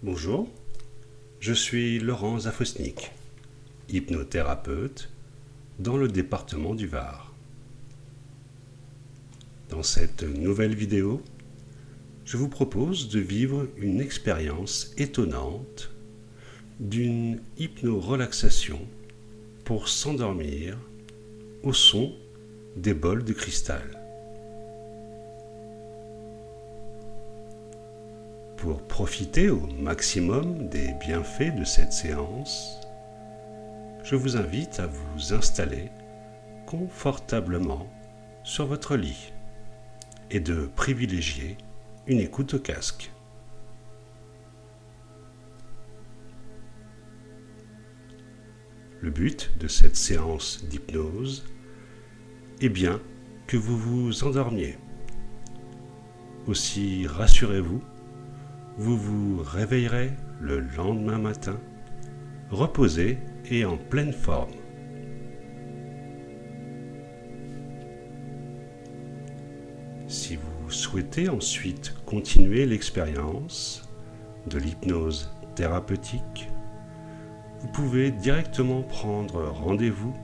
Bonjour, je suis Laurent Zafosnik, hypnothérapeute dans le département du Var. Dans cette nouvelle vidéo, je vous propose de vivre une expérience étonnante d'une hypno-relaxation pour s'endormir au son des bols de cristal. Pour profiter au maximum des bienfaits de cette séance, je vous invite à vous installer confortablement sur votre lit et de privilégier une écoute au casque. Le but de cette séance d'hypnose est bien que vous vous endormiez. Aussi, rassurez-vous, vous vous réveillerez le lendemain matin, reposé et en pleine forme. Si vous souhaitez ensuite continuer l'expérience de l'hypnose thérapeutique, vous pouvez directement prendre rendez-vous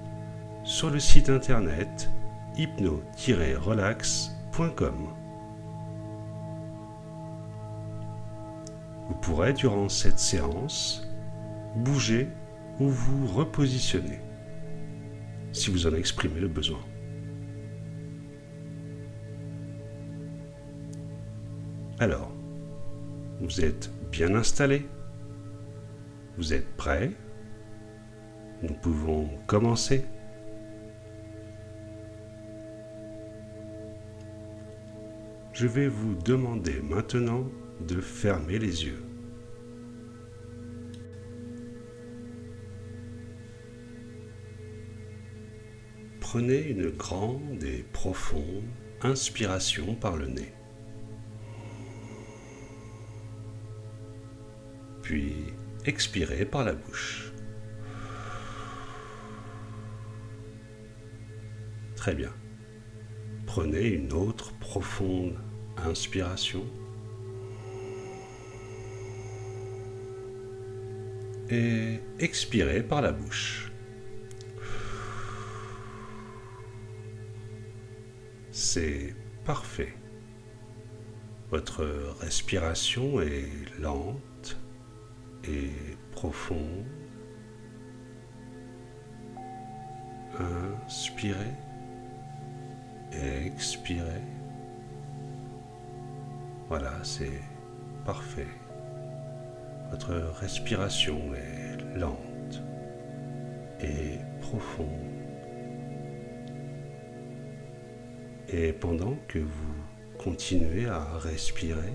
sur le site internet hypno-relax.com. Vous pourrez, durant cette séance, bouger ou vous repositionner, si vous en exprimez le besoin. Alors, vous êtes bien installé? Vous êtes prêt? Nous pouvons commencer. Je vais vous demander maintenant de fermer les yeux. Prenez une grande et profonde inspiration par le nez. Puis expirez par la bouche. Très bien. Prenez une autre profonde inspiration. Et expirez par la bouche. C'est parfait. Votre respiration est lente et profonde. Inspirez, expirez. Voilà, c'est parfait. Votre respiration est lente et profonde. Et pendant que vous continuez à respirer,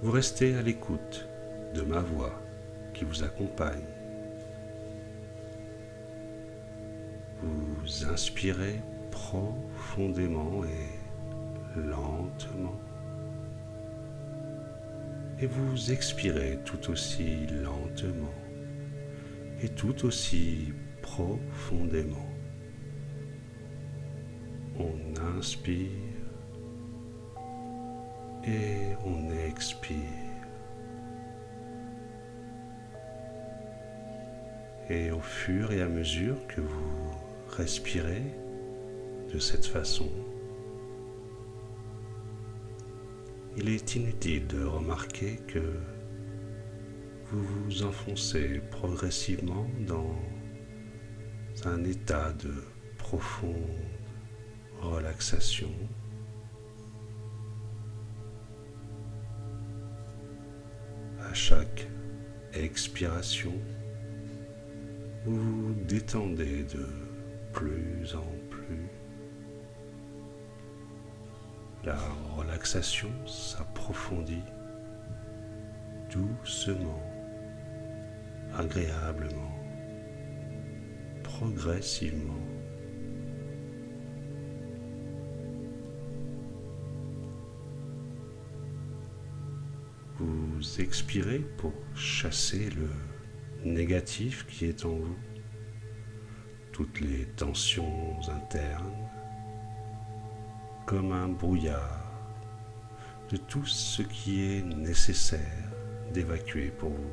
vous restez à l'écoute de ma voix qui vous accompagne. Vous inspirez profondément et lentement. Et vous expirez tout aussi lentement et tout aussi profondément. On inspire et on expire. Et au fur et à mesure que vous respirez de cette façon, il est inutile de remarquer que vous vous enfoncez progressivement dans un état de profonde relaxation. À chaque expiration, vous vous détendez de plus en plus. La relaxation s'approfondit doucement, agréablement, progressivement. Vous expirez pour chasser le négatif qui est en vous, toutes les tensions internes, comme un brouillard de tout ce qui est nécessaire d'évacuer pour vous.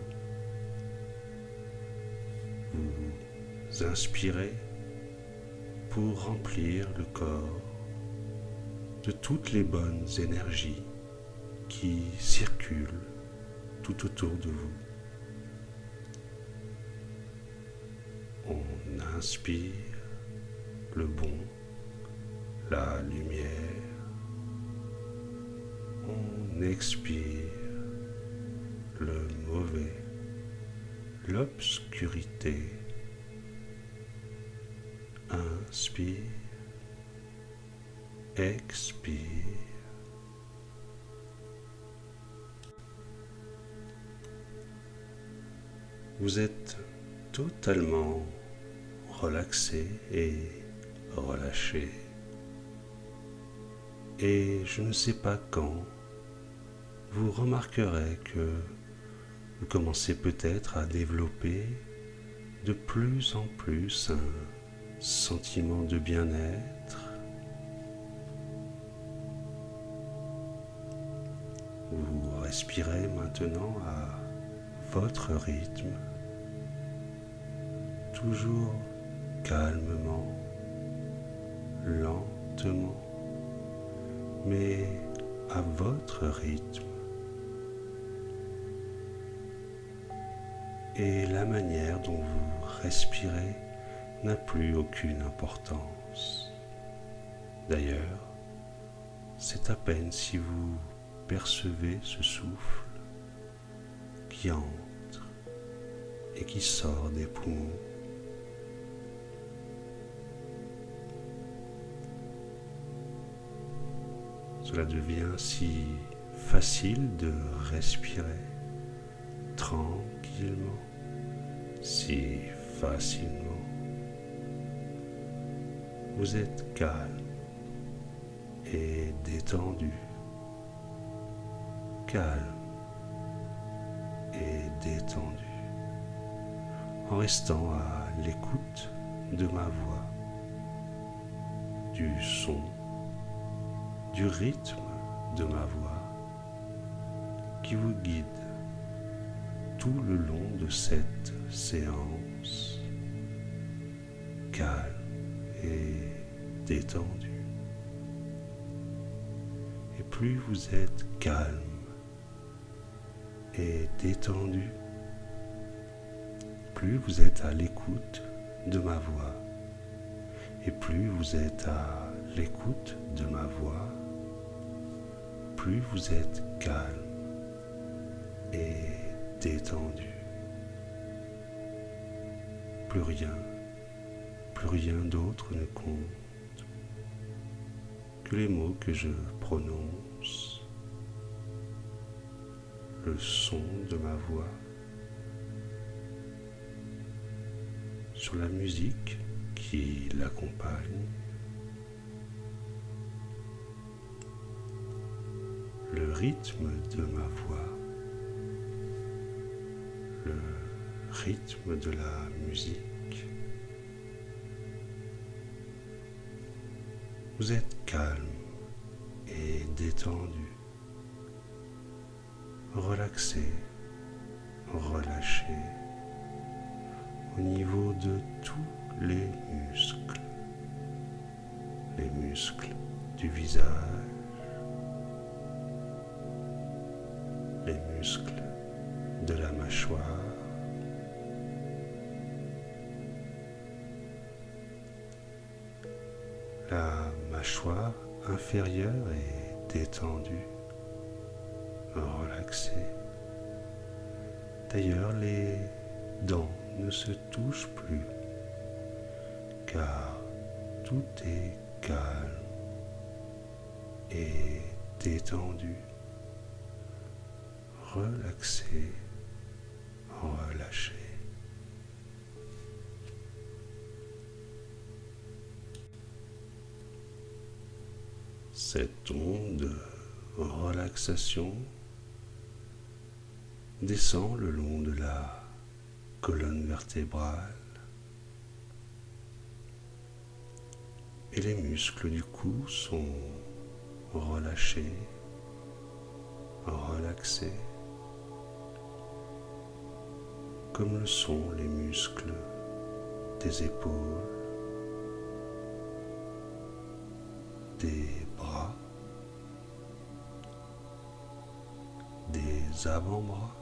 Vous inspirez pour remplir le corps de toutes les bonnes énergies qui circulent tout autour de vous. On inspire le bon, la lumière. On expire le mauvais, l'obscurité. Inspire, expire. Vous êtes totalement relaxé et relâché. Et je ne sais pas quand, vous remarquerez que vous commencez peut-être à développer de plus en plus un sentiment de bien-être. Vous respirez maintenant à votre rythme, toujours calmement, lentement, mais à votre rythme. Et la manière dont vous respirez n'a plus aucune importance. D'ailleurs, c'est à peine si vous percevez ce souffle qui entre et qui sort des poumons. Cela devient si facile de respirer tranquillement, si facilement. Vous êtes calme et détendu, calme et détendu, en restant à l'écoute de ma voix, du son, du rythme de ma voix qui vous guide tout le long de cette séance, calme et détendu. Et plus vous êtes calme et détendu, plus vous êtes à l'écoute de ma voix. Et plus vous êtes à l'écoute de ma voix, plus vous êtes calme et détendu. Plus rien d'autre ne compte que les mots que je prononce, le son de ma voix, sur la musique qui l'accompagne, le rythme de ma voix, le rythme de la musique. Vous êtes calme et détendu, relaxé, relâché au niveau de tous les muscles du visage, les muscles de la mâchoire, la mâchoire inférieure est détendue, relaxée. D'ailleurs, les dents ne se touchent plus, car tout est calme et détendu, relaxé, relâché. Cette onde de relaxation descend le long de la colonne vertébrale et les muscles du cou sont relâchés, relaxés, comme le sont les muscles des épaules, des bras, des avant-bras,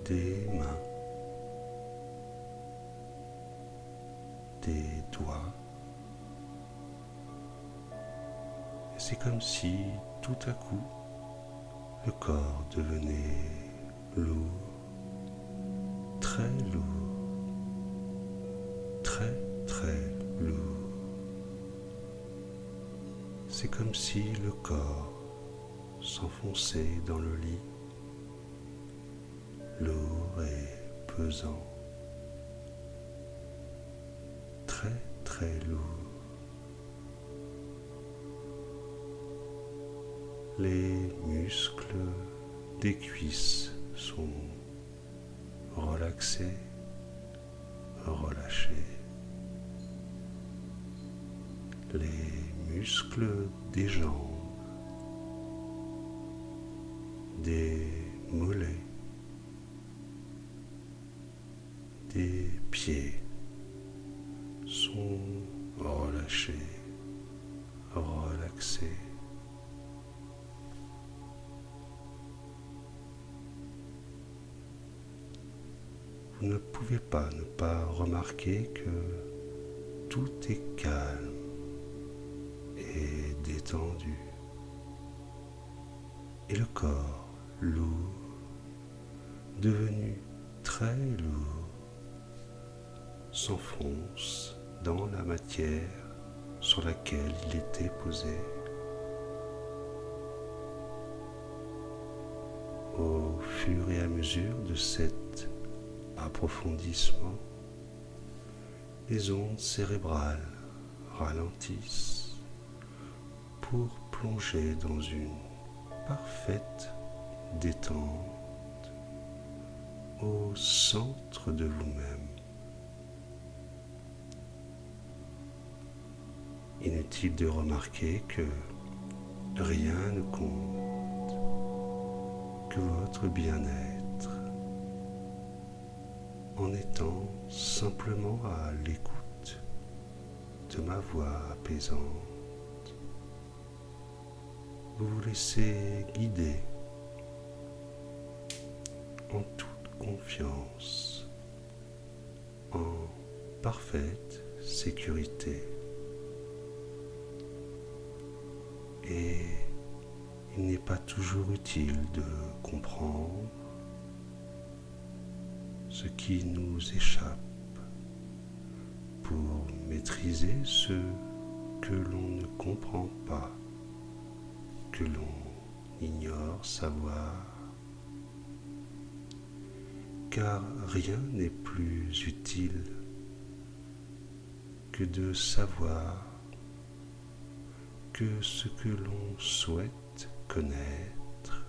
des mains, des doigts. Et c'est comme si tout à coup le corps devenait lourd, très lourd, très très lourd. C'est comme si le corps s'enfonçait dans le lit, lourd et pesant, très très lourd. Les muscles des cuisses sont relaxés, relâchés. Les muscles des jambes, des mollets, des pieds sont relâchés, relaxés. Vous ne pouvez pas ne pas remarquer que tout est calme et détendu. Et le corps lourd, devenu très lourd, s'enfonce dans la matière sur laquelle il était posé. Au fur et à mesure de cet approfondissement, les ondes cérébrales ralentissent pour plonger dans une parfaite détente au centre de vous-même. Inutile de remarquer que rien ne compte que votre bien-être en étant simplement à l'écoute de ma voix apaisante. Vous vous laissez guider en toute confiance, en parfaite sécurité. Et il n'est pas toujours utile de comprendre ce qui nous échappe pour maîtriser ce que l'on ne comprend pas, que l'on ignore savoir, car rien n'est plus utile que de savoir que ce que l'on souhaite connaître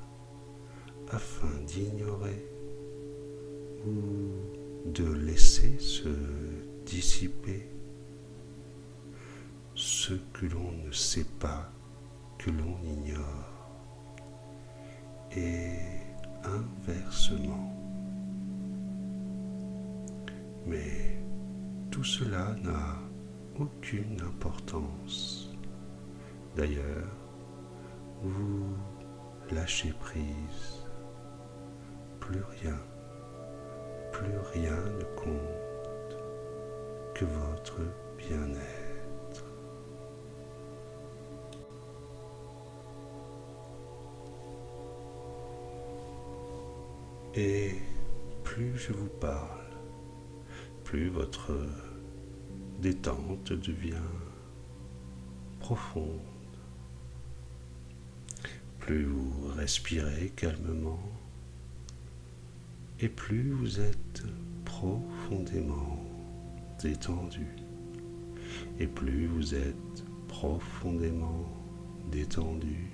afin d'ignorer ou de laisser se dissiper ce que l'on ne sait pas, que l'on ignore, et inversement. Mais tout cela n'a aucune importance. D'ailleurs, vous lâchez prise, plus rien ne compte que votre bien-être. Et plus je vous parle, plus votre détente devient profonde. Plus vous respirez calmement, et plus vous êtes profondément détendu, et plus vous êtes profondément détendu,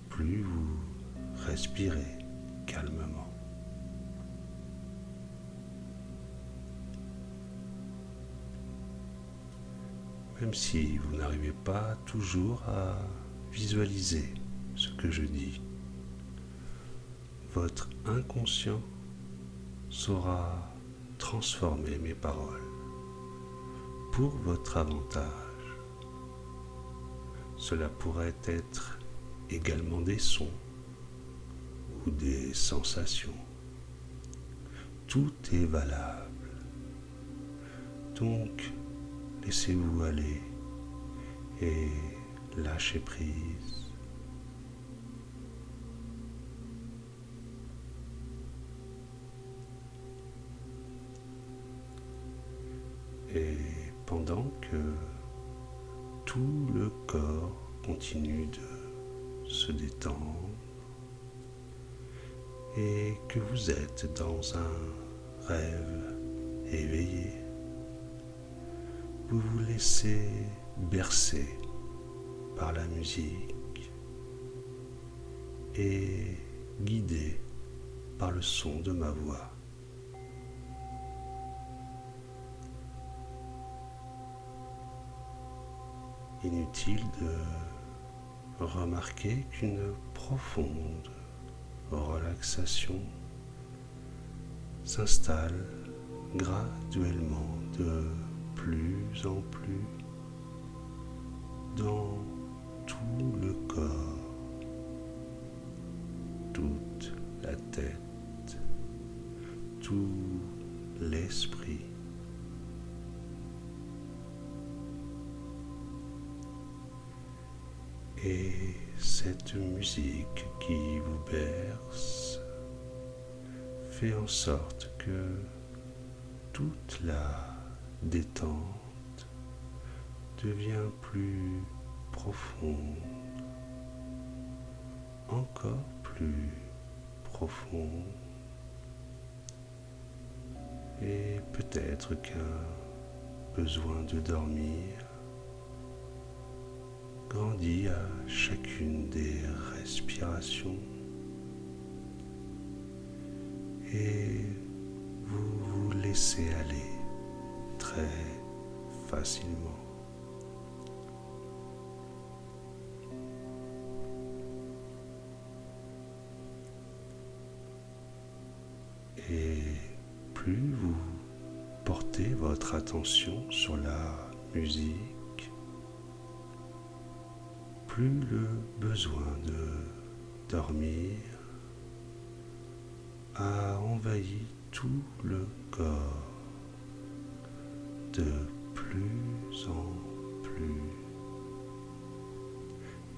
plus vous respirez calmement. Même si vous n'arrivez pas toujours à visualiser ce que je dis. Votre inconscient saura transformer mes paroles pour votre avantage. Cela pourrait être également des sons ou des sensations. Tout est valable. Donc, laissez-vous aller et lâchez prise. Et pendant que tout le corps continue de se détendre et que vous êtes dans un rêve éveillé, vous vous laissez bercer par la musique et guider par le son de ma voix. Inutile de remarquer qu'une profonde relaxation s'installe graduellement de plus en plus dans tout le corps, toute la tête, tout l'esprit. Et cette musique qui vous berce fait en sorte que toute la détente devient plus profonde, encore plus profonde, et peut-être qu'un besoin de dormir grandit à chacune des respirations et vous vous laissez aller très facilement. Et plus vous portez votre attention sur la musique, plus le besoin de dormir a envahi tout le corps de plus en plus.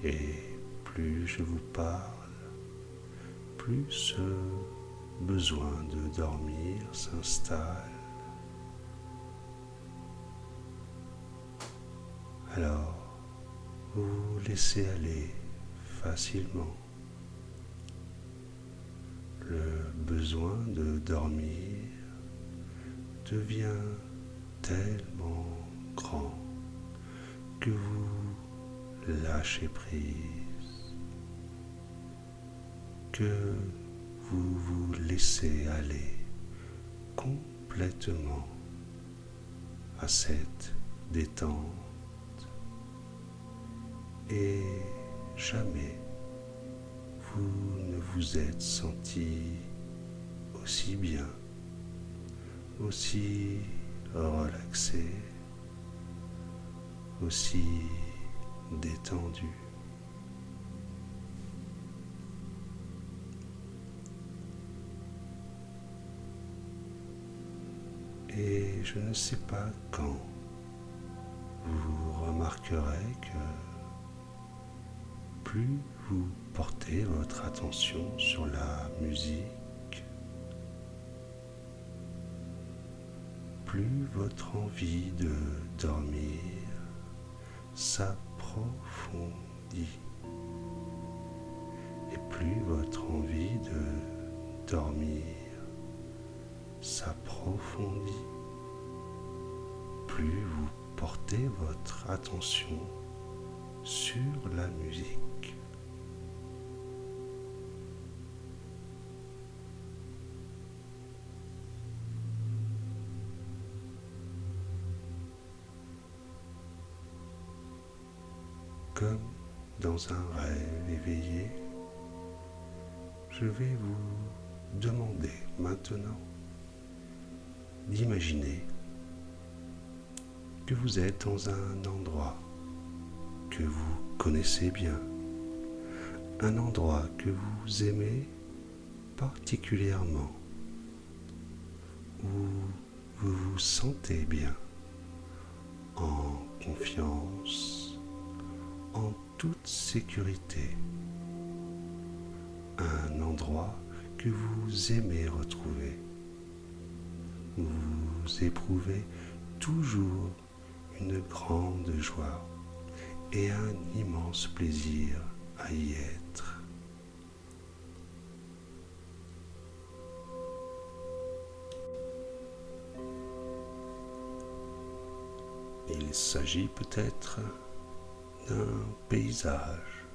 Et plus je vous parle, plus ce besoin de dormir s'installe. Alors, vous laissez aller facilement. Le besoin de dormir devient tellement grand que vous lâchez prise, que vous vous laissez aller complètement à cette détente. Et jamais vous ne vous êtes senti aussi bien, aussi relaxé, aussi détendu. Et je ne sais pas quand vous remarquerez que plus vous portez votre attention sur la musique, plus votre envie de dormir s'approfondit et plus votre envie de dormir s'approfondit, plus vous portez votre attention sur la musique. Comme dans un rêve éveillé, je vais vous demander maintenant d'imaginer que vous êtes dans un endroit que vous connaissez bien, un endroit que vous aimez particulièrement, où vous vous sentez bien, en confiance, en toute sécurité, un endroit que vous aimez retrouver. Vous éprouvez toujours une grande joie et un immense plaisir à y être. Il s'agit peut-être d'un paysage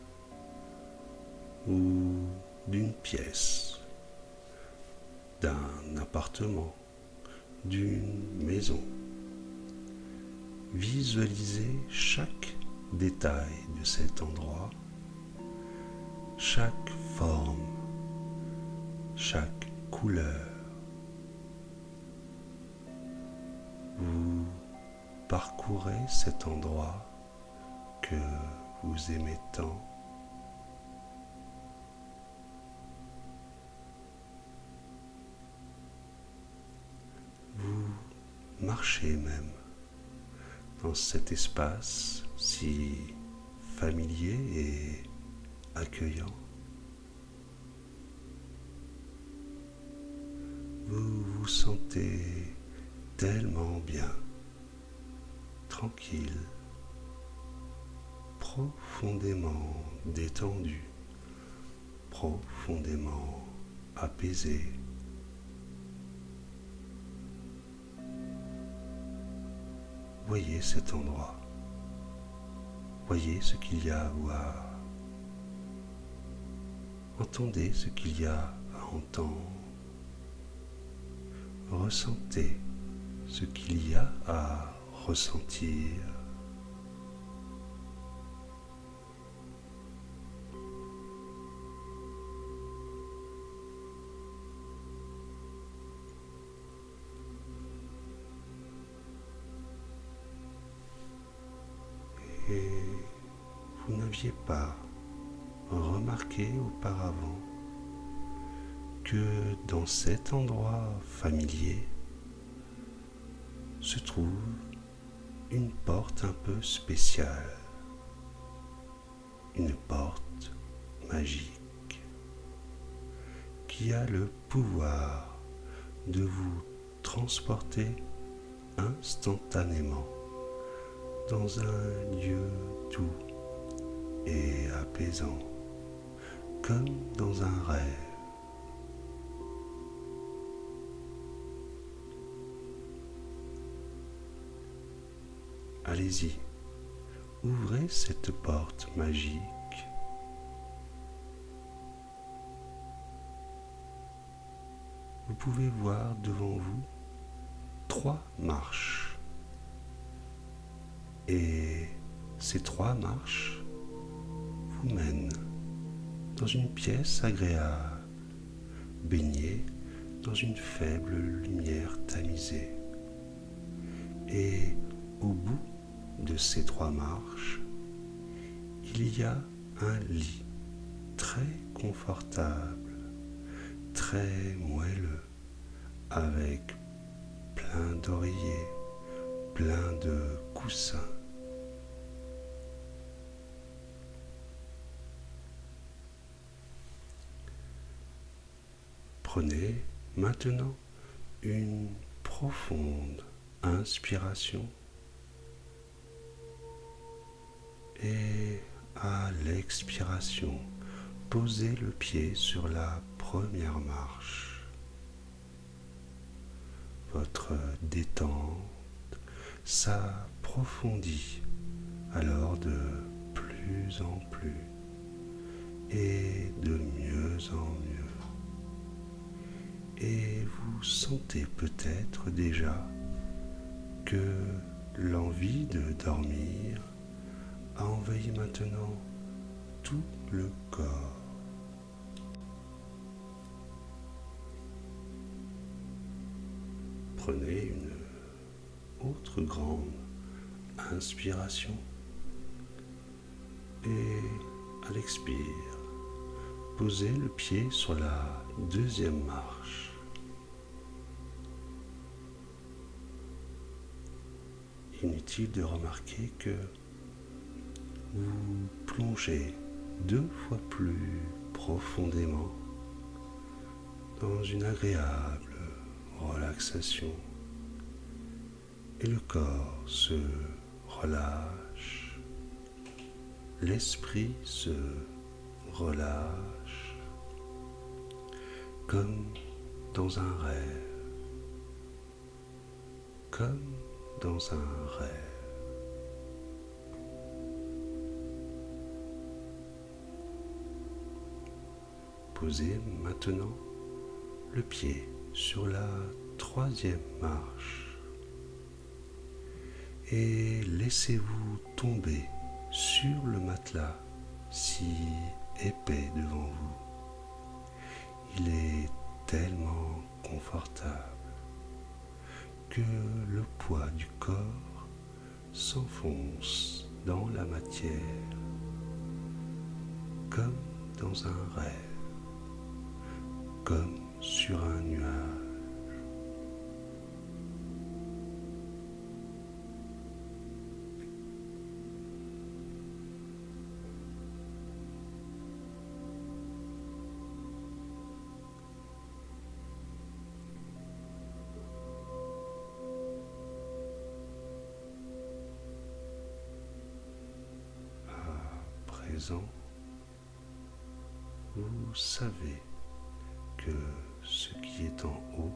ou d'une pièce, d'un appartement, d'une maison. Visualisez chaque détail de cet endroit, chaque forme, chaque couleur. Vous parcourez cet endroit que vous aimez tant. Vous marchez même dans cet espace si familier et accueillant. Vous vous sentez tellement bien, tranquille, profondément détendu, profondément apaisé. Voyez cet endroit. Voyez ce qu'il y a à voir. Entendez ce qu'il y a à entendre. Ressentez ce qu'il y a à ressentir. Et vous n'aviez pas remarqué auparavant que dans cet endroit familier se trouve une porte un peu spéciale, une porte magique qui a le pouvoir de vous transporter instantanément dans un lieu doux et apaisant, comme dans un rêve. Allez-y, ouvrez cette porte magique. Vous pouvez voir devant vous 3 marches. Et ces 3 marches vous mènent dans une pièce agréable, baignée dans une faible lumière tamisée. Et au bout de ces 3 marches, il y a un lit très confortable, très moelleux, avec plein d'oreillers, plein de coussins. Prenez maintenant une profonde inspiration et à l'expiration, posez le pied sur la première marche. Votre détente s'approfondit alors de plus en plus et de mieux en mieux. Et vous sentez peut-être déjà que l'envie de dormir a envahi maintenant tout le corps. Prenez une autre grande inspiration et à l'expire, posez le pied sur la deuxième marche. Inutile de remarquer que vous plongez 2 fois plus profondément dans une agréable relaxation et le corps se relâche, l'esprit se relâche comme dans un rêve, comme dans un rêve. Posez maintenant le pied sur la troisième marche et laissez-vous tomber sur le matelas si épais devant vous. Il est tellement confortable que le poids du corps s'enfonce dans la matière comme dans un rêve, comme sur un nuage. À présent, vous savez que ce qui est en haut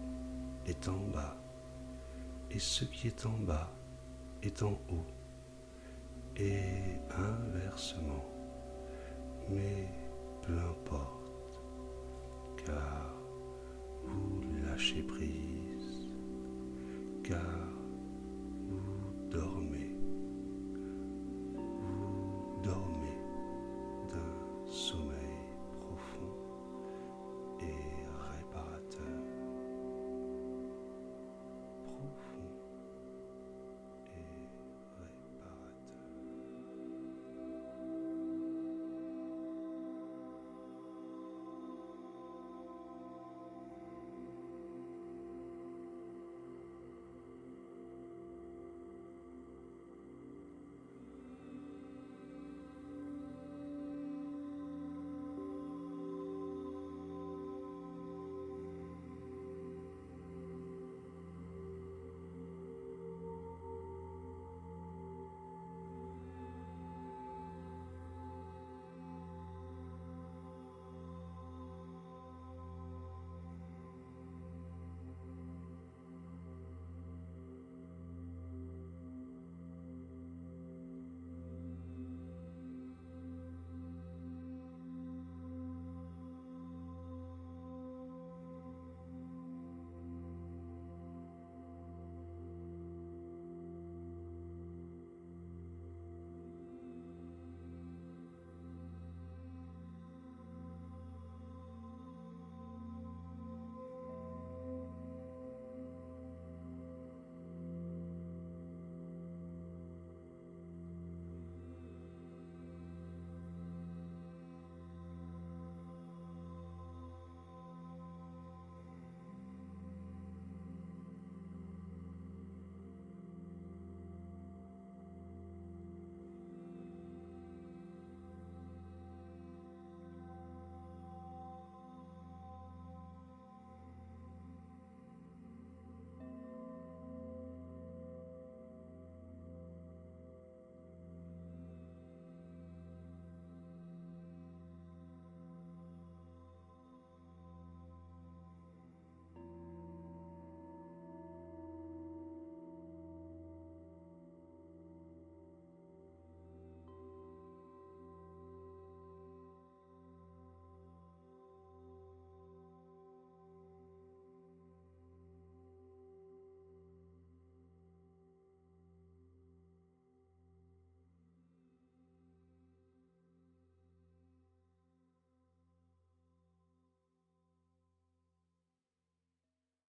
est en bas et ce qui est en bas est en haut et inversement. Mais peu importe, car vous lâchez prise, car